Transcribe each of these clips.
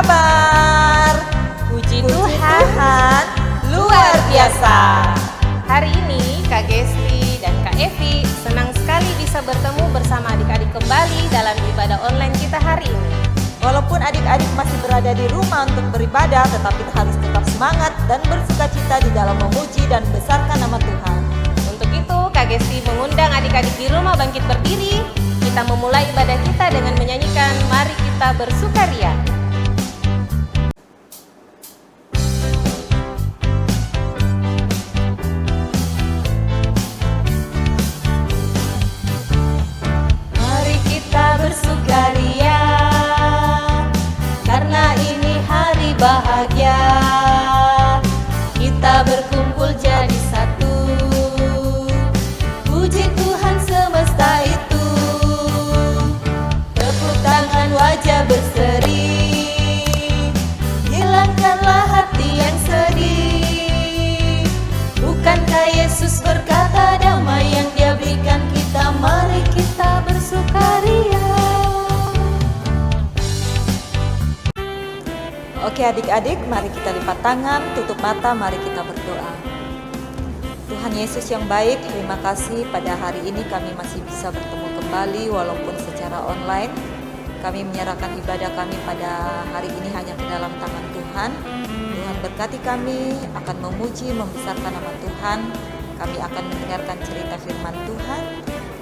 kabar? Puji Tuhan, luar biasa. hari ini Kak Gesti dan Kak Evi senang sekali bisa bertemu bersama adik-adik kembali dalam ibadah online kita hari ini. Walaupun adik-adik masih berada di rumah untuk beribadah, tetapi harus tetap semangat dan bersukacita di dalam memuji dan membesarkan nama Tuhan. Untuk itu Kak Gesti mengundang adik-adik di rumah bangkit berdiri. Kita memulai ibadah kita dengan menyanyikan Mari Kita Bersukaria. Mari kita bersukaria, karena ini hari bahagia. Kita berkumpul jadi satu, puji Tuhan semesta itu. Tepuk tangan, wajah berseri, hilangkanlah hati yang sedih. Bukankah Yesus berkata damai yang Dia berikan kita? Mari kita bersukaria. Oke adik-adik, mari kita lipat tangan, tutup mata, mari kita berdoa. Tuhan Yesus yang baik, terima kasih pada hari ini kami masih bisa bertemu kembali walaupun secara online. Kami menyerahkan ibadah kami pada hari ini hanya ke dalam tangan Tuhan. Tuhan berkati kami akan memuji, membesarkan nama Tuhan. Kami akan mendengarkan cerita firman Tuhan.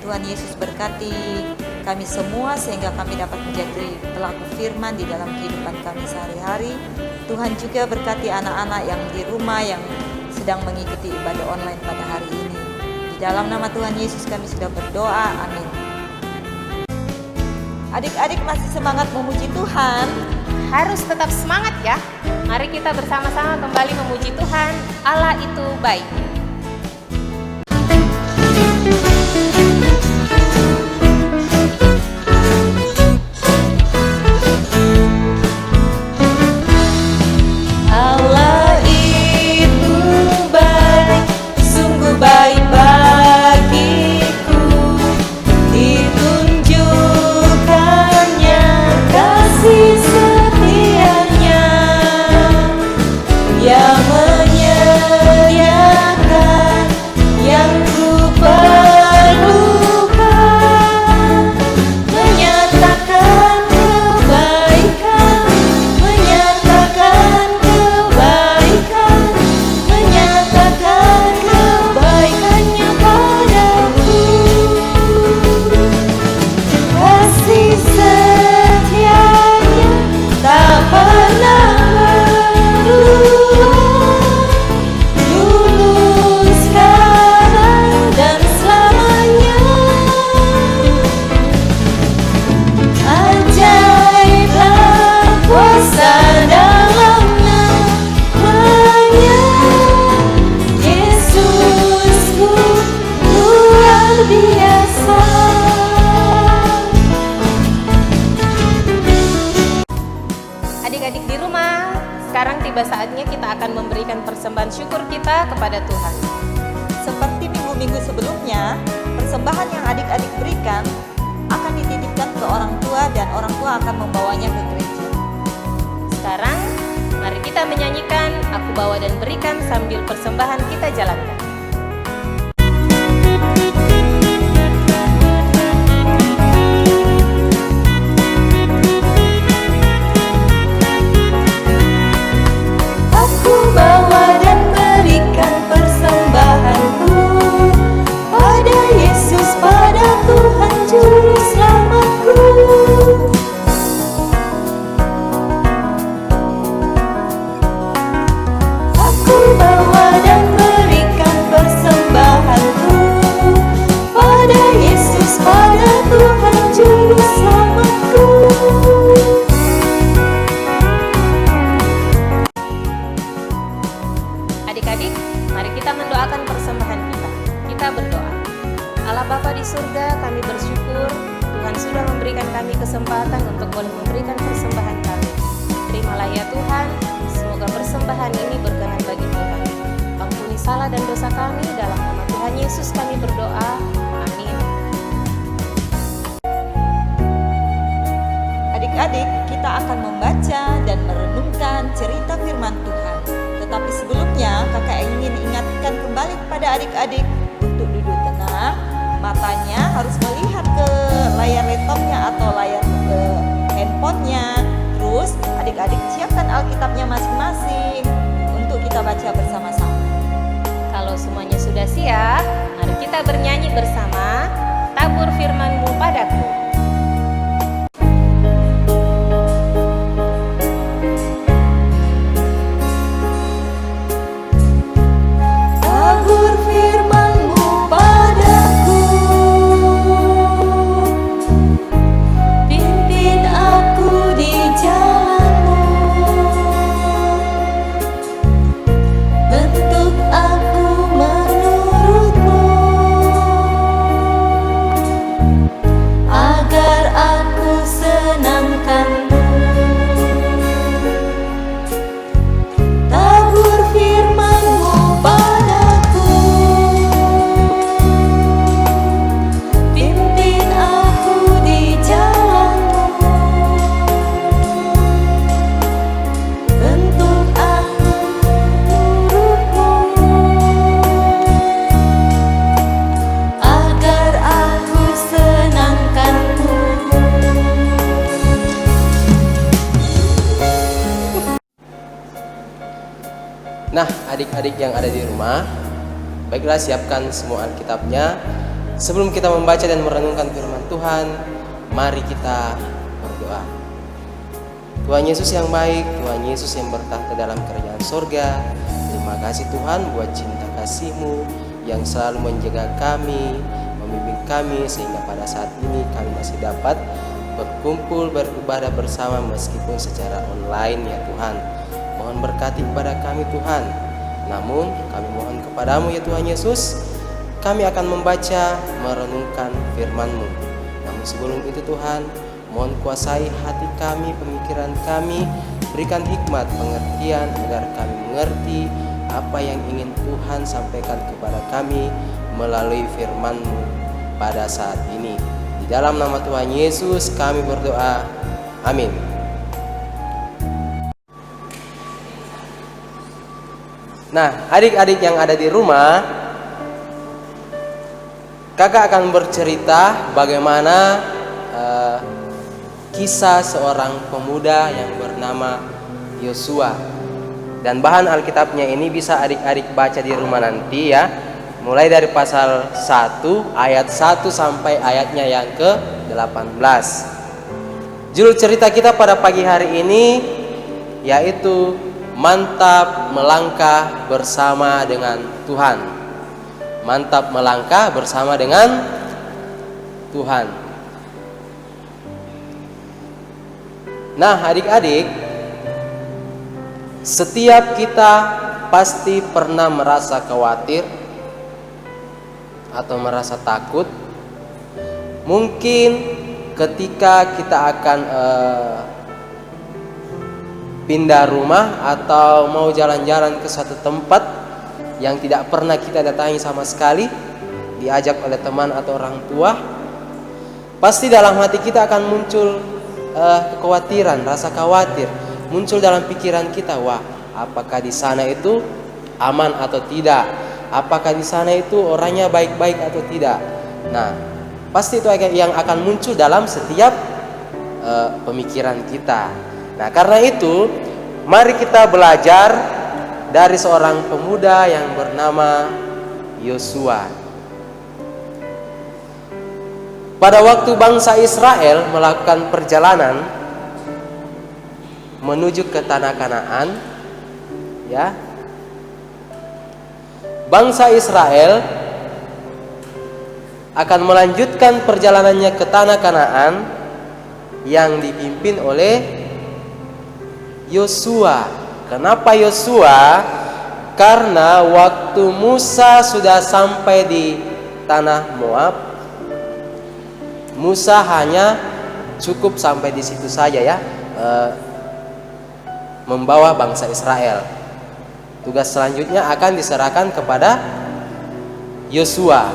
Tuhan Yesus berkati kami semua sehingga kami dapat menjadi pelaku firman di dalam kehidupan kami sehari-hari. Tuhan juga berkati anak-anak yang di rumah yang sedang mengikuti ibadah online pada hari ini. Di dalam nama Tuhan Yesus kami sudah berdoa, amin. Adik-adik masih semangat memuji Tuhan? Harus tetap semangat ya. Mari kita bersama-sama kembali memuji Tuhan. Allah itu baik. Allah itu baik, sungguh baik bagiku. Ditunjukkannya kasih setianya, yang menyediakan yang ku perlukan, menyatakan kebaikan, menyatakan kebaikan, menyatakan kebaikannya padaku. Kasih setianya tak pernah berubah, dulu, sekarang, dan selamanya. Ajaiblah kuasa dalam namanya, Yesusku luar biasa. Adik-adik di rumah, sekarang tiba saatnya kita akan memberikan persembahan syukur kita kepada Tuhan. Seperti minggu-minggu sebelumnya, persembahan yang adik-adik berikan akan dititipkan ke orang tua dan orang tua akan membawanya ke gereja. Sekarang, mari kita menyanyikan Aku Bawa dan Berikan sambil persembahan kita jalankan. Aku bawa dan berikan persembahanku pada Yesus, pada Tuhan Juru Selamatku. Aku bawa dan berikan persembahanku pada Yesus, pada Tuhan Juru Selamatku. Adik-adik, mari kita mendoakan persembahan kita. Kita berdoa. Allah Bapa di surga, kami bersyukur Tuhan sudah memberikan kami kesempatan untuk boleh memberikan persembahan kami. Terimalah ya Tuhan, semoga persembahan ini berkenan bagi Tuhan. Ampuni salah dan dosa kami, dalam nama Tuhan Yesus kami berdoa. Amin. adik-adik, kita akan membaca dan merenungkan cerita firman Tuhan. Tetapi sebelumnya, kakak ingin ingatkan kembali kepada adik-adik untuk duduk tenang, matanya harus melihat ke layar laptopnya atau layar handphonenya. Terus adik-adik siapkan Alkitabnya masing-masing untuk kita baca bersama-sama. Kalau semuanya sudah siap, mari kita bernyanyi bersama Tabur Firman-Mu Padaku. Tabur firman-Mu padaku, pimpin aku di jalan-Mu, bentuk aku menurut-Mu, agar aku senangkan-Mu. Tabur firman-Mu padaku, pimpin aku di jalan-Mu, bentuk aku menurut-Mu, agar aku senangkan-Mu. Nah, adik-adik yang ada di rumah, baiklah siapkan semua Alkitabnya. Sebelum kita membaca dan merenungkan firman Tuhan, mari kita berdoa. Tuhan Yesus yang baik, Tuhan Yesus yang bertahta dalam kerajaan sorga, terima kasih Tuhan buat cinta kasih-Mu yang selalu menjaga kami, membimbing kami, sehingga pada saat ini kami masih dapat berkumpul beribadah bersama meskipun secara online ya Tuhan. Mohon berkati kepada kami Tuhan. Namun kami mohon kepadamu ya Tuhan Yesus, kami akan membaca, merenungkan firman-Mu. Namun sebelum itu Tuhan, mohon kuasai hati kami, pemikiran kami, berikan hikmat, pengertian agar kami mengerti apa yang ingin Tuhan sampaikan kepada kami melalui firman-Mu pada saat ini. Di dalam nama Tuhan Yesus kami berdoa. Amin. Nah, adik-adik yang ada di rumah, kakak akan bercerita bagaimana kisah seorang pemuda yang bernama Yosua. Dan bahan Alkitabnya ini bisa adik-adik baca di rumah nanti ya. Mulai dari pasal 1 ayat 1 sampai ayatnya yang ke-18. Judul cerita kita pada pagi hari ini yaitu Mantap melangkah bersama dengan Tuhan. Mantap melangkah bersama dengan Tuhan. Nah, adik-adik, setiap kita pasti pernah merasa khawatir atau merasa takut. Mungkin ketika kita akan pindah rumah atau mau jalan-jalan ke satu tempat yang tidak pernah kita datangi sama sekali, diajak oleh teman atau orang tua, pasti dalam hati kita akan muncul kekhawatiran, rasa khawatir, muncul dalam pikiran kita, wah, apakah di sana itu aman atau tidak? Apakah di sana itu orangnya baik-baik atau tidak? Nah, pasti itu yang akan muncul dalam setiap pemikiran kita. Nah, karena itu mari kita belajar dari seorang pemuda yang bernama Yosua. Pada waktu bangsa Israel melakukan perjalanan menuju ke tanah Kanaan, ya. Bangsa Israel akan melanjutkan perjalanannya ke tanah Kanaan yang dipimpin oleh Yosua. Kenapa Yosua? Karena waktu Musa sudah sampai di tanah Moab, Musa hanya cukup sampai di situ saja ya, membawa bangsa Israel. Tugas selanjutnya akan diserahkan kepada Yosua.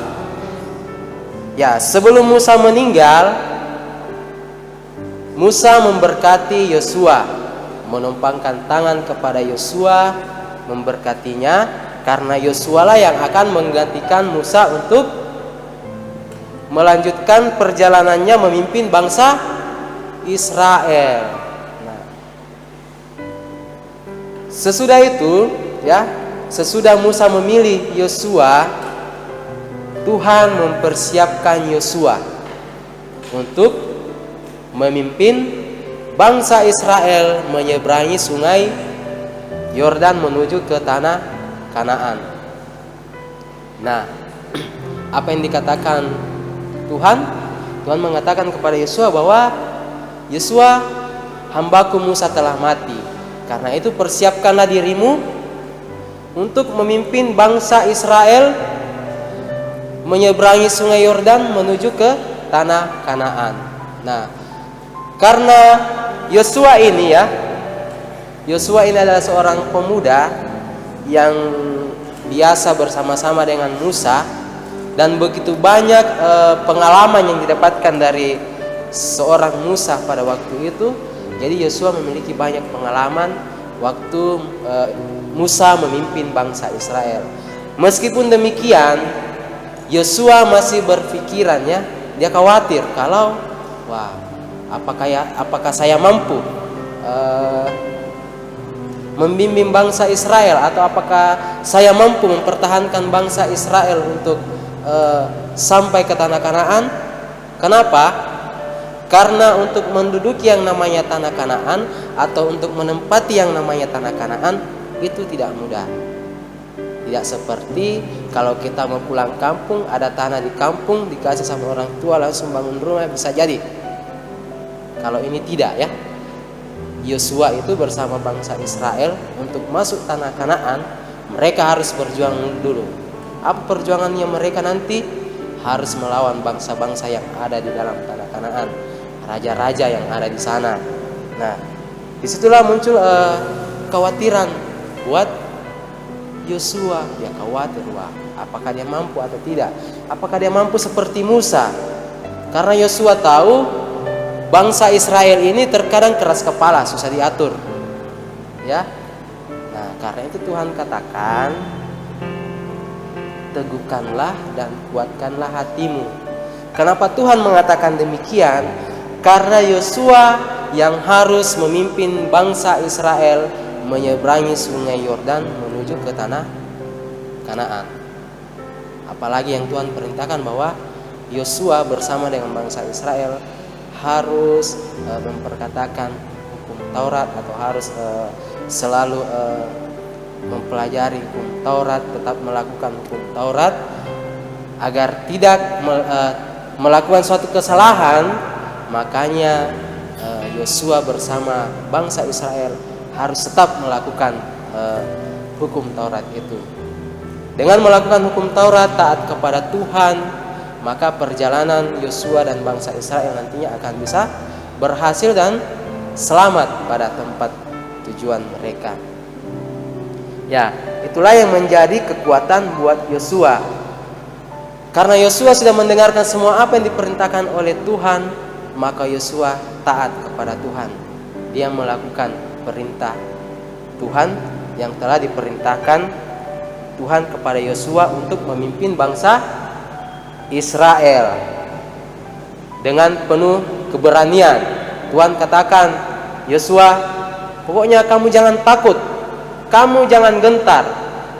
Ya, sebelum Musa meninggal, Musa memberkati Yosua, menumpangkan tangan kepada Yosua, memberkatinya, karena Yosua lah yang akan menggantikan Musa untuk melanjutkan perjalanannya memimpin bangsa Israel. Nah, sesudah itu, ya, sesudah Musa memilih Yosua, Tuhan mempersiapkan Yosua untuk memimpin bangsa Israel menyeberangi sungai Yordan menuju ke tanah Kanaan. Nah, apa yang dikatakan Tuhan? Tuhan mengatakan kepada Yosua bahwa Yosua, hambaku Musa telah mati. Karena itu persiapkanlah dirimu untuk memimpin bangsa Israel menyeberangi sungai Yordan menuju ke tanah Kanaan. Nah, karena Yosua ini adalah seorang pemuda yang biasa bersama-sama dengan Musa, dan begitu banyak pengalaman yang didapatkan dari seorang Musa pada waktu itu. Jadi Yosua memiliki banyak pengalaman waktu Musa memimpin bangsa Israel. Meskipun demikian, Yosua masih berpikiran, ya, dia khawatir kalau apakah saya mampu membimbing bangsa Israel, atau apakah saya mampu mempertahankan bangsa Israel untuk sampai ke tanah Kanaan. Kenapa? Karena untuk menduduki yang namanya tanah Kanaan, atau untuk menempati yang namanya tanah Kanaan, itu tidak mudah. Tidak seperti kalau kita mau pulang kampung, ada tanah di kampung, dikasih sama orang tua, langsung bangun rumah, bisa jadi. Kalau ini tidak, ya. Yosua itu bersama bangsa Israel untuk masuk tanah Kanaan, mereka harus berjuang dulu. Apa perjuangannya mereka nanti? Harus melawan bangsa-bangsa yang ada di dalam tanah Kanaan, raja-raja yang ada di sana. Nah, disitulah muncul kekhawatiran buat Yosua. Dia khawatir, apakah dia mampu atau tidak? Apakah dia mampu seperti Musa? Karena Yosua tahu bangsa Israel ini terkadang keras kepala, susah diatur, ya. Nah, karena itu Tuhan katakan, teguhkanlah dan kuatkanlah hatimu. Kenapa Tuhan mengatakan demikian? Karena Yosua yang harus memimpin bangsa Israel menyeberangi sungai Yordan menuju ke tanah Kanaan. Apalagi yang Tuhan perintahkan bahwa Yosua bersama dengan bangsa Israel harus memperkatakan hukum Taurat, atau harus selalu mempelajari hukum Taurat, tetap melakukan hukum Taurat, agar tidak melakukan suatu kesalahan. Makanya Yosua bersama bangsa Israel harus tetap melakukan hukum Taurat itu. Dengan melakukan hukum Taurat, taat kepada Tuhan, maka perjalanan Yosua dan bangsa Israel nantinya akan bisa berhasil dan selamat pada tempat tujuan mereka. Ya, itulah yang menjadi kekuatan buat Yosua. Karena Yosua sudah mendengarkan semua apa yang diperintahkan oleh Tuhan, maka Yosua taat kepada Tuhan. Dia melakukan perintah Tuhan yang telah diperintahkan Tuhan kepada Yosua untuk memimpin bangsa Israel dengan penuh keberanian. Tuhan katakan, Yosua, pokoknya kamu jangan takut, kamu jangan gentar,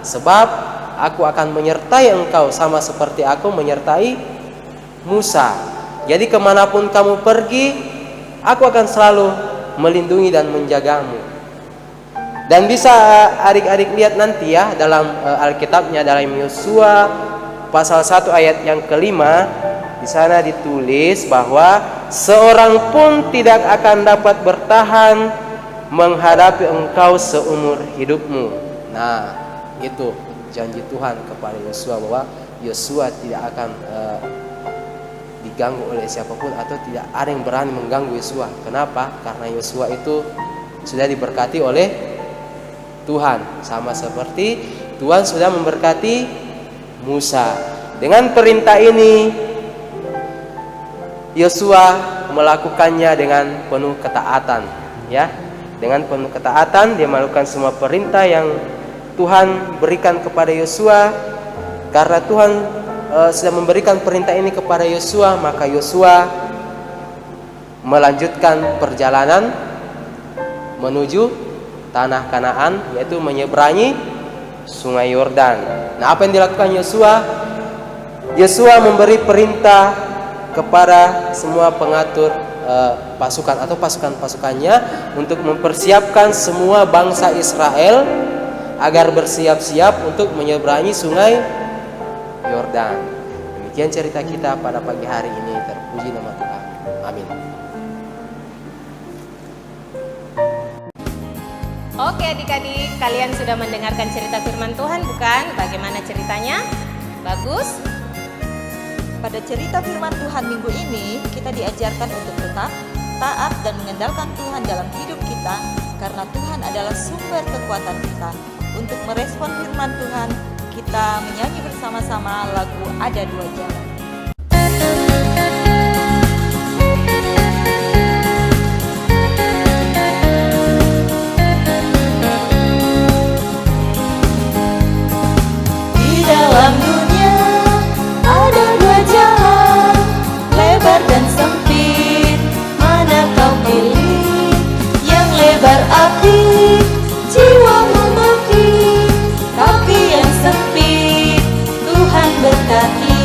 sebab aku akan menyertai engkau sama seperti aku menyertai Musa. Jadi kemanapun kamu pergi, aku akan selalu melindungi dan menjagamu. Dan bisa adik-adik lihat nanti, ya, dalam Alkitabnya, dalam Yosua pasal 1 ayat yang kelima, di sana ditulis bahwa seorang pun tidak akan dapat bertahan menghadapi engkau seumur hidupmu. Nah, itu janji Tuhan kepada Yosua, bahwa Yosua tidak akan diganggu oleh siapapun, atau tidak ada yang berani mengganggu Yosua. Kenapa? Karena Yosua itu sudah diberkati oleh Tuhan, sama seperti Tuhan sudah memberkati Musa. Dengan perintah ini, Yosua melakukannya dengan penuh ketaatan, ya. Dengan penuh ketaatan dia melakukan semua perintah yang Tuhan berikan kepada Yosua. Karena Tuhan sudah memberikan perintah ini kepada Yosua, maka Yosua melanjutkan perjalanan menuju tanah Kanaan, yaitu menyeberangi Sungai Yordan. Nah, apa yang dilakukan Yosua? Yosua memberi perintah kepada semua pengatur pasukan atau pasukan-pasukannya untuk mempersiapkan semua bangsa Israel agar bersiap-siap untuk menyeberangi Sungai Yordan. Demikian cerita kita pada pagi hari ini. Terpuji nama Tuhan. Amin. Oke adik-adik, kalian sudah mendengarkan cerita firman Tuhan bukan? Bagaimana ceritanya? Bagus? Pada cerita firman Tuhan minggu ini, kita diajarkan untuk tetap taat dan mengandalkan Tuhan dalam hidup kita, karena Tuhan adalah sumber kekuatan kita. Untuk merespon firman Tuhan, kita menyanyi bersama-sama lagu Ada Dua Jalan. Di dalam dunia ada dua jalan, lebar dan sempit. Mana kau pilih? Yang lebar api, jiwamu mati. Tapi yang sempit, Tuhan berkati.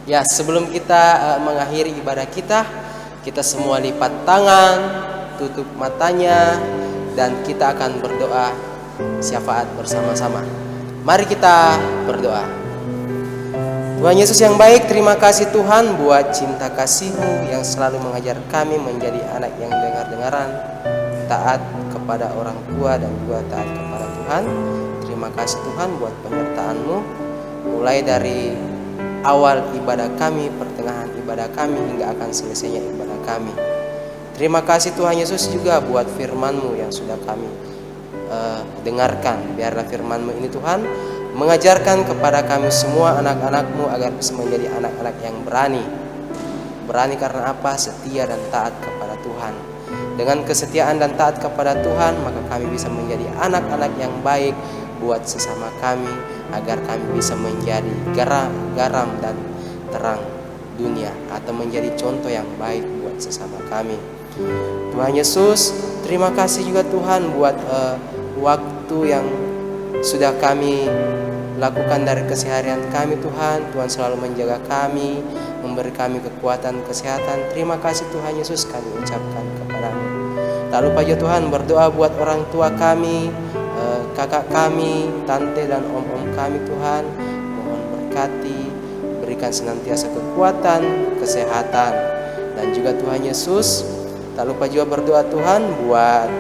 Ya, sebelum kita mengakhiri ibadah kita semua lipat tangan, tutup matanya, dan kita akan berdoa syafaat bersama-sama. Mari kita berdoa. Tuhan Yesus yang baik, terima kasih Tuhan buat cinta kasih-Mu yang selalu mengajar kami menjadi anak yang dengar-dengaran, taat kepada orang tua dan juga taat kepada Tuhan. Terima kasih Tuhan buat penyertaan-Mu mulai dari awal ibadah kami, pertengahan ibadah kami, hingga akan selesainya ibadah kami. Terima kasih Tuhan Yesus juga buat firman-Mu yang sudah kami dengarkan. Biarlah firman-Mu ini Tuhan mengajarkan kepada kami semua anak-anak-Mu agar bisa menjadi anak-anak yang berani. Berani karena apa? Setia dan taat kepada Tuhan. Dengan kesetiaan dan taat kepada Tuhan, maka kami bisa menjadi anak-anak yang baik buat sesama kami, agar kami bisa menjadi garam dan terang dunia, atau menjadi contoh yang baik buat sesama kami. Tuhan Yesus, terima kasih juga Tuhan buat waktu yang sudah kami lakukan dari keseharian kami Tuhan. Tuhan selalu menjaga kami, memberi kami kekuatan, kesehatan. Terima kasih Tuhan Yesus kami ucapkan kepadamu. Tak lupa juga Tuhan berdoa buat orang tua kami, kakak kami, tante dan om-om kami Tuhan. Mohon berkati, berikan senantiasa kekuatan, kesehatan. Dan juga Tuhan Yesus, tak lupa juga berdoa Tuhan buat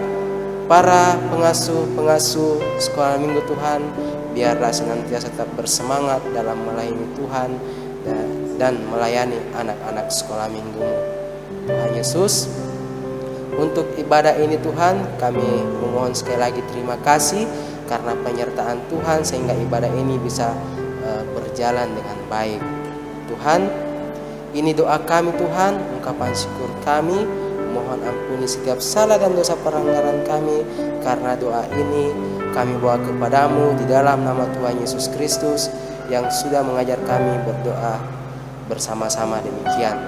para pengasuh sekolah minggu Tuhan. Biarlah senantiasa tetap bersemangat dalam melayani Tuhan dan melayani anak-anak sekolah minggu. Tuhan Yesus, untuk ibadah ini Tuhan, kami memohon sekali lagi terima kasih karena penyertaan Tuhan sehingga ibadah ini bisa berjalan dengan baik. Tuhan, ini doa kami Tuhan, ungkapan syukur kami. Mohon ampuni setiap salah dan dosa pelanggaran kami, karena doa ini kami bawa kepadamu di dalam nama Tuhan Yesus Kristus yang sudah mengajar kami berdoa bersama-sama demikian.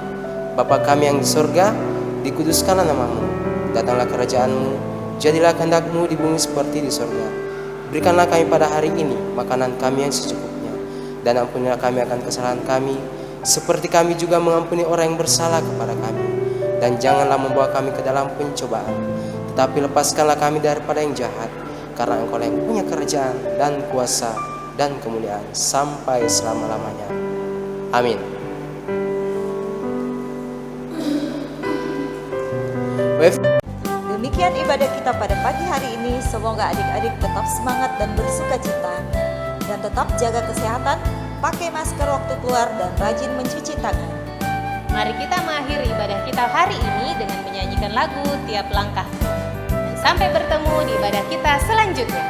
Bapa kami yang di surga, dikuduskanlah namamu, datanglah kerajaanmu, jadilah kehendak-Mu di bumi seperti di surga. Berikanlah kami pada hari ini makanan kami yang secukupnya, dan ampunilah kami akan kesalahan kami, seperti kami juga mengampuni orang yang bersalah kepada kami. Dan janganlah membawa kami ke dalam pencobaan, tetapi lepaskanlah kami daripada yang jahat, karena Engkau yang punya kerajaan dan kuasa dan kemuliaan sampai selama-lamanya. Amin. Demikian ibadah kita pada pagi hari ini. Semoga adik-adik tetap semangat dan bersuka cita, dan tetap jaga kesehatan, pakai masker waktu keluar, dan rajin mencuci tangan. Mari kita mengakhiri ibadah kita hari ini dengan menyanyikan lagu Tiap Langkah. Dan sampai bertemu di ibadah kita selanjutnya.